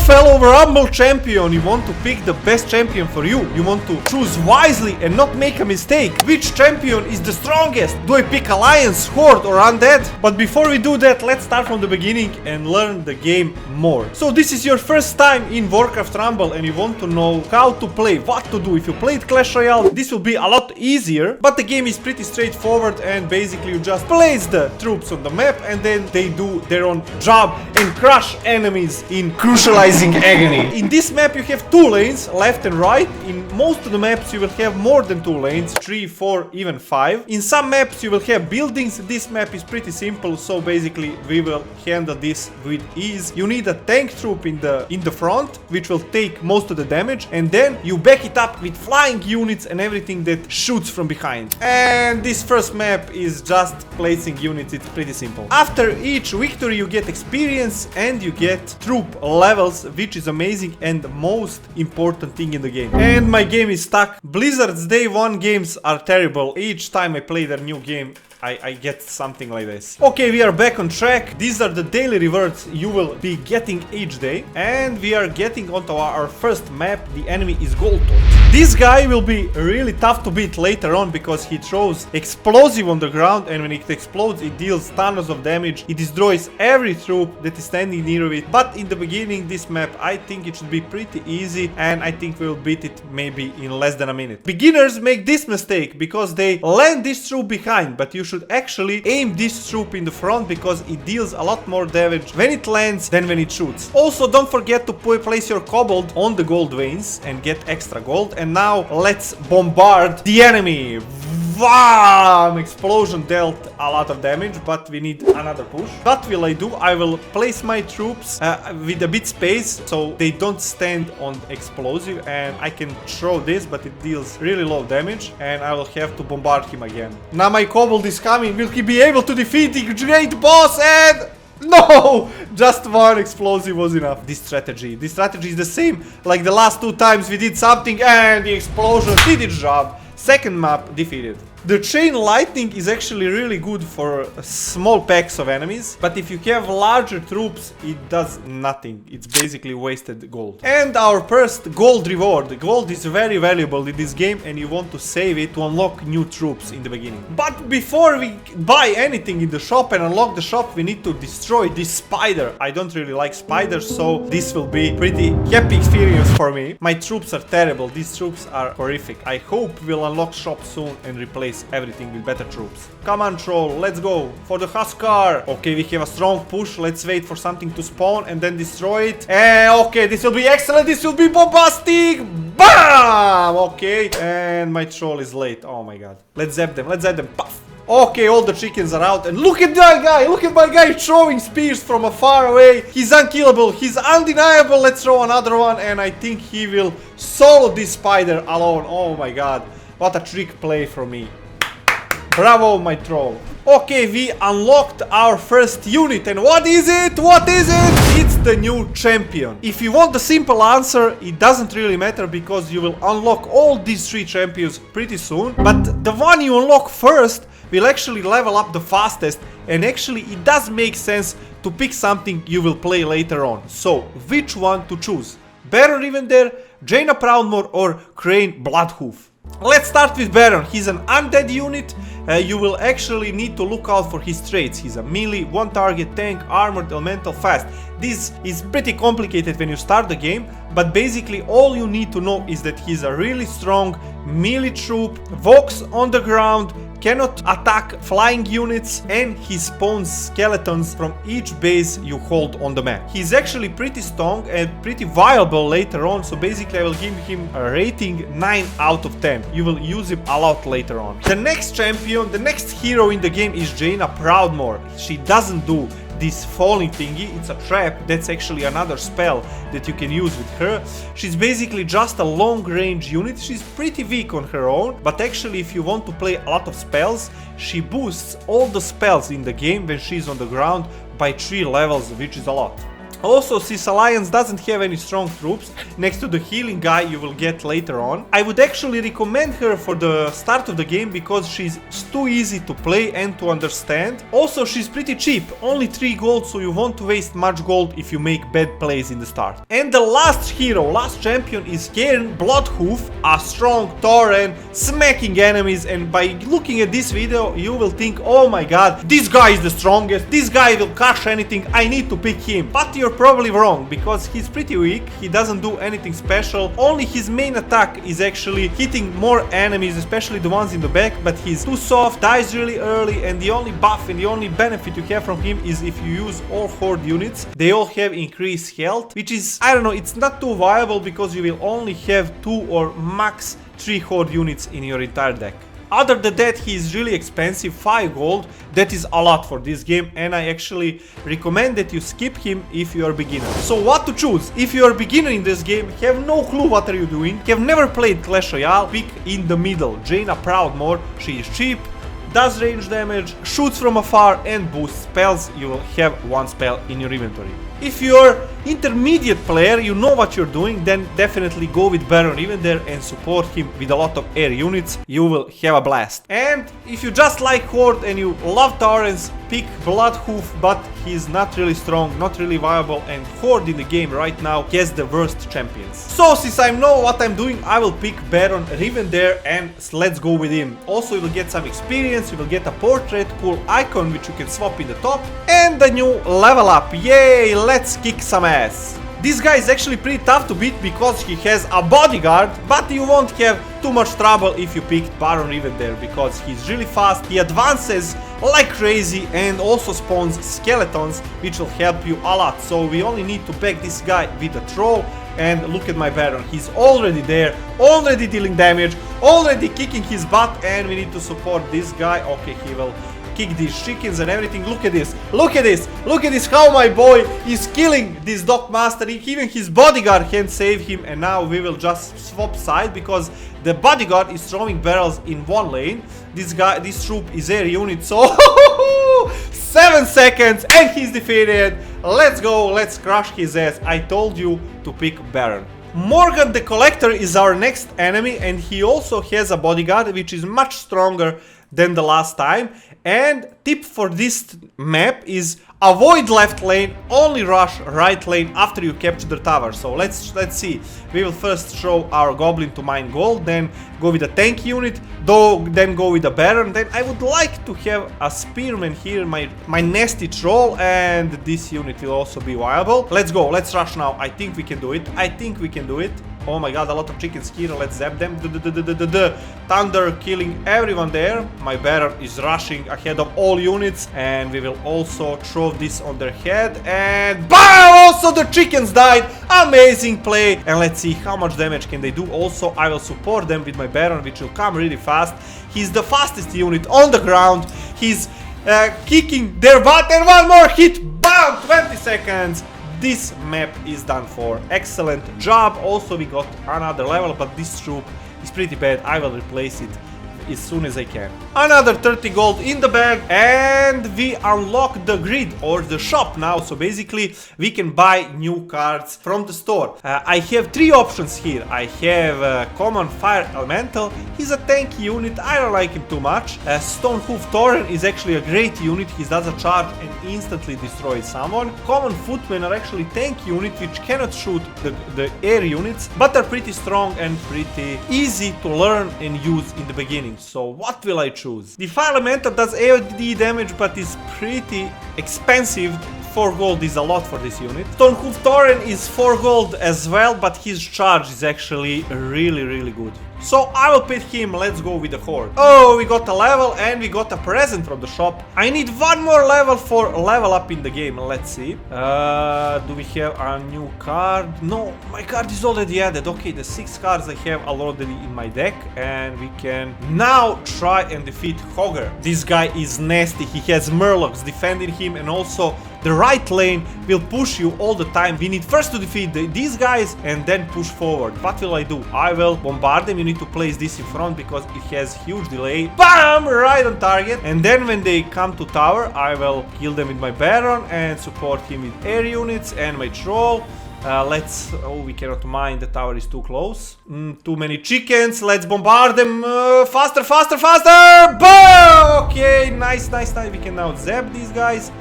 fellow Rumble champion, you want to pick the best champion for you. You want to choose wisely and not make a mistake. Which champion is the strongest? Do I pick Alliance, Horde or Undead? But before we do that, let's start from the beginning and learn the game more. So this is your first time in Warcraft Rumble and you want to know how to play, what to do. If you played Clash Royale, this will be a lot easier, but the game is pretty straightforward and basically you just place the troops on the map and then they do their own job and crush enemies in crucializing agony. In this map you have two lanes, left and right. In most of the maps you will have more than two lanes, 3, 4, even 5. In some maps you will have buildings. This map is pretty simple, so basically we will handle this with ease. You need a tank troop in the front, which will take most of the damage, and then you back it up with flying units and everything that shoots from behind. And this first map is just placing units. It's pretty simple. After each victory you get experience and you get troop levels, which is amazing and the most important thing in the game. And my game is stuck. Blizzard's day 1 games are terrible. Each time I play their new game, I get something like this. Okay, we are back on track. These are the daily rewards you will be getting each day. And we are getting onto our first map. The enemy is Goltot. This guy will be really tough to beat later on because he throws explosive on the ground, and when it explodes it deals tons of damage. It destroys every troop that is standing near it. But in the beginning this map I think it should be pretty easy, and I think we'll beat it maybe in less than a minute. Beginners make this mistake because they land this troop behind, but you should actually aim this troop in the front because it deals a lot more damage when it lands than when it shoots. Also, don't forget to place your kobold on the gold veins and get extra gold. And now let's bombard the enemy. Bam! Explosion dealt a lot of damage, but we need another push. What will I do? I will place my troops with a bit space so they don't stand on explosive, and I can throw this, but it deals really low damage, and I will have to bombard him again. Now my kobold is coming. Will he be able to defeat the great boss? And no! Just one explosive was enough. This strategy is the same like the last 2 times we did something and the explosion did its job. Second map defeated. The chain lightning is actually really good for small packs of enemies, but if you have larger troops, it does nothing. It's basically wasted gold. And our first gold reward. Gold is very valuable in this game and you want to save it to unlock new troops in the beginning. But before we buy anything in the shop and unlock the shop, we need to destroy this spider. I don't really like spiders, so this will be pretty happy experience for me. My troops are terrible. These troops are horrific. I hope we'll unlock shop soon and replace everything with better troops. Come on, troll, let's go for the Huskar. Okay, we have a strong push. Let's wait for something to spawn and then destroy it. Okay, this will be excellent. This will be bombastic. Bam! Okay, and my troll is late. Oh my god. Let's zap them. Let's zap them. Puff. Okay, all the chickens are out, and look at that guy! Look at my guy throwing spears from afar away. He's unkillable, he's undeniable. Let's throw another one, and I think he will solo this spider alone. Oh my god, what a trick play from me. Bravo, my troll. Okay, we unlocked our first unit, and what is it? What is it? It's the new champion. If you want the simple answer, it doesn't really matter because you will unlock all these 3 champions pretty soon. But the one you unlock first will actually level up the fastest, and actually it does make sense to pick something you will play later on. So, which one to choose? Baron Rivendare, Jaina Proudmore or Crane Bloodhoof? Let's start with Baron. He's an undead unit. You will actually need to look out for his traits. He's a melee, one target, tank, armored, elemental, fast. This is pretty complicated when you start the game, but basically all you need to know is that he's a really strong melee troop, walks on the ground, cannot attack flying units, and he spawns skeletons from each base you hold on the map. He's actually pretty strong and pretty viable later on, so basically I will give him a rating 9 out of 10. You will use him a lot later on. The next champion, the next hero in the game is Jaina Proudmore. She doesn't do this falling thingy, it's a trap. That's actually another spell that you can use with her. She's basically just a long range unit. She's pretty weak on her own, but actually if you want to play a lot of spells, she boosts all the spells in the game when she's on the ground by 3 levels, which is a lot. Also, this alliance doesn't have any strong troops next to the healing guy you will get later on. I would actually recommend her for the start of the game because she's too easy to play and to understand. Also, she's pretty cheap, only 3 gold, so you won't waste much gold if you make bad plays in the start. And the last hero, last champion is Cairn Bloodhoof, a strong Tauren, smacking enemies, and by looking at this video you will think, oh my god, this guy is the strongest, this guy will crush anything, I need to pick him. But you're probably wrong, because he's pretty weak, he doesn't do anything special, only his main attack is actually hitting more enemies, especially the ones in the back, but he's too soft, dies really early, and the only buff and the only benefit you have from him is if you use all horde units, they all have increased health, which is, I don't know, it's not too viable because you will only have 2 or max 3 horde units in your entire deck. Other than that, he is really expensive, 5 gold, that is a lot for this game, and I actually recommend that you skip him if you are a beginner. So what to choose? If you are a beginner in this game, have no clue what are you doing, have never played Clash Royale, pick in the middle, Jaina Proudmore, she is cheap, does range damage, shoots from afar and boosts spells, you will have 1 spell in your inventory. If you're intermediate player, you know what you're doing, then definitely go with Baron Rivendare and support him with a lot of air units, you will have a blast. And if you just like Horde and you love Taurens, pick Bloodhoof, but he's not really strong, not really viable, and Horde in the game right now has the worst champions. So since I know what I'm doing, I will pick Baron Rivendare and let's go with him. Also you will get some experience, you will get a portrait, cool icon which you can swap in the top, and the new level up, yay! Let's kick some ass. This guy is actually pretty tough to beat because he has a bodyguard, but you won't have too much trouble if you picked Baron Rivendare because he's really fast, he advances like crazy and also spawns skeletons which will help you a lot. So we only need to back this guy with a troll, and look at my Baron, he's already there, already dealing damage, already kicking his butt, and we need to support this guy. Okay, he will kick these chickens and everything. Look at this, look at this, look at this, how my boy is killing this Dock Master. Even his bodyguard can't save him, and now we will just swap side because the bodyguard is throwing barrels in 1 lane. This guy, this troop is air unit, so 7 seconds and he's defeated. Let's go, let's crush his ass. I told you to pick Baron. Morgan the Collector is our next enemy, and he also has a bodyguard which is much stronger than the last time. And tip for this map is avoid left lane, only rush right lane after you capture the tower. So let's see. We will first throw our goblin to mine gold, then go with a tank unit, then go with a baron. Then I would like to have a spearman here, my nasty troll, and this unit will also be viable. Let's go, let's rush now. I think we can do it. I think we can do it. Oh my god, a lot of chickens here, let's zap them. Thunder killing everyone there. My baron is rushing ahead of all units, and we will also throw this on their head, and BAM! Also the chickens died. Amazing play. And let's see how much damage can they do. Also I will support them with my baron, which will come really fast. He's the fastest unit on the ground. He's kicking their butt, and 1 more hit. BAM! 20 seconds. This map is done for. Excellent job. Also we got another level, but this troop is pretty bad. I will replace it as soon as I can. Another 30 gold in the bag, and we unlock the grid or the shop now. So basically we can buy new cards from the store. I have 3 options here. I have common fire elemental. He's a tanky unit, I don't like him too much. Stonehoof Tauren is actually a great unit. He does a charge and instantly destroys someone. Common footmen are actually tank unit which cannot shoot the air units, but are pretty strong and pretty easy to learn and use in the beginning. So what will I choose? The fire elemental does AoE damage, but is pretty expensive. 4 gold is a lot for this unit. Stonehoof Tauren is 4 gold as well, but his charge is actually really good. So I will pick him. Let's go with the horde. Oh, we got a level and we got a present from the shop. I need 1 more level for level up in the game. Let's see. Do we have a new card? No, my card is already added. Okay, the 6 cards I have already in my deck, and we can now try and defeat Hogger. This guy is nasty. He has Murlocs defending him, and also The right lane will push you all the time. We need first to defeat these guys and then push forward. What will I do? I will bombard them. You need to place this in front because it has huge delay. Bam! Right on target. And then when they come to tower, I will kill them with my Baron and support him with air units and my troll. Oh, we cannot mine, the tower is too close. Too many chickens, let's bombard them. Faster, faster, faster! Boom! Okay, nice, nice, nice. We can now zap these guys.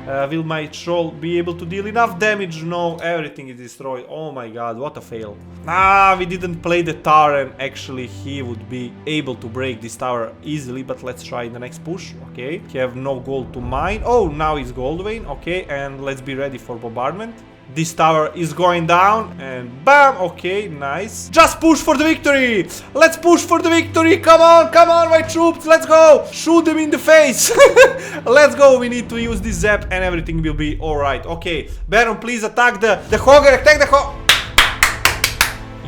Will my troll be able to deal enough damage? No, everything is destroyed. Oh my god, what a fail. We didn't play the tower and actually he would be able to break this tower easily, but let's try the next push. Okay, he have no gold to mine. Oh, now he's gold vein. Okay, and let's be ready for bombardment. This tower is going down and bam, okay, nice. Just push for the victory. Let's push for the victory. Come on, my troops, let's go. Shoot them in the face. Let's go, we need to use this zap and everything will be alright. Okay, Baron, please attack the Hogger, attack the Hogger.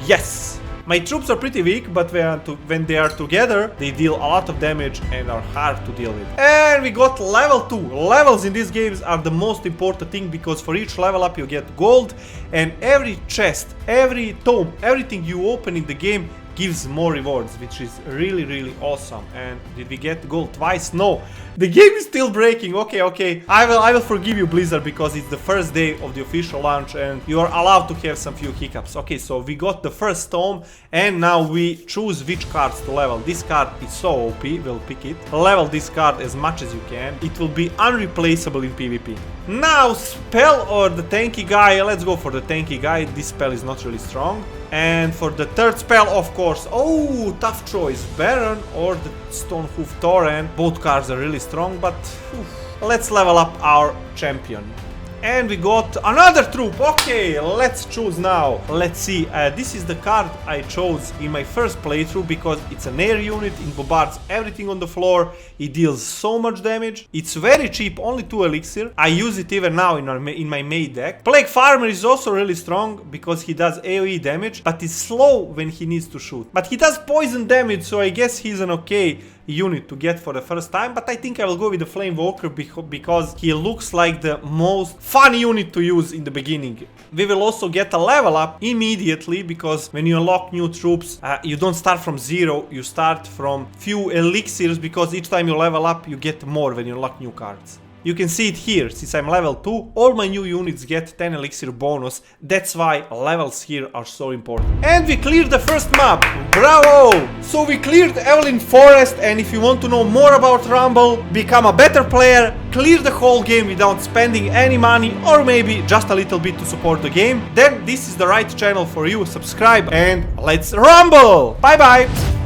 Yes. My troops are pretty weak, but when they are together, they deal a lot of damage and are hard to deal with. And we got level 2. Levels in these games are the most important thing because for each level up you get gold and every chest, every tome, everything you open in the game gives more rewards, which is really, really awesome. And did we get gold twice? No. The game is still breaking. Okay. I will forgive you, Blizzard, because it's the first day of the official launch and you are allowed to have some few hiccups. Okay, so we got the first tome and now we choose which cards to level. This card is so OP, we'll pick it. Level this card as much as you can. It will be unreplaceable in PvP. Now, spell or the tanky guy. Let's go for the tanky guy. This spell is not really strong. And for the third spell, of course, oh, tough choice, Baron or the Stonehoof Tauren. Both cards are really strong, but let's level up our champion. And we got another troop. Okay, let's choose now. Let's see. This is the card I chose in my first playthrough because it's an air unit. It bombards everything on the floor. It deals so much damage. It's very cheap, only 2 elixir. I use it even now in my main deck. Plague Farmer is also really strong because he does AoE damage, but he's slow when he needs to shoot. But he does poison damage, so I guess he's an okay unit to get for the first time, but I think I will go with the Flame Walker because he looks like the most fun unit to use in the beginning. We will also get a level up immediately because when you unlock new troops, you don't start from 0, you start from few elixirs because each time you level up you get more when you unlock new cards. You can see it here, since I'm level 2, all my new units get 10 elixir bonus. That's why levels here are so important. And we cleared the first map. Bravo! So we cleared Evelyn Forest, and if you want to know more about Rumble, become a better player, clear the whole game without spending any money or maybe just a little bit to support the game, then this is the right channel for you. Subscribe and let's rumble! Bye bye!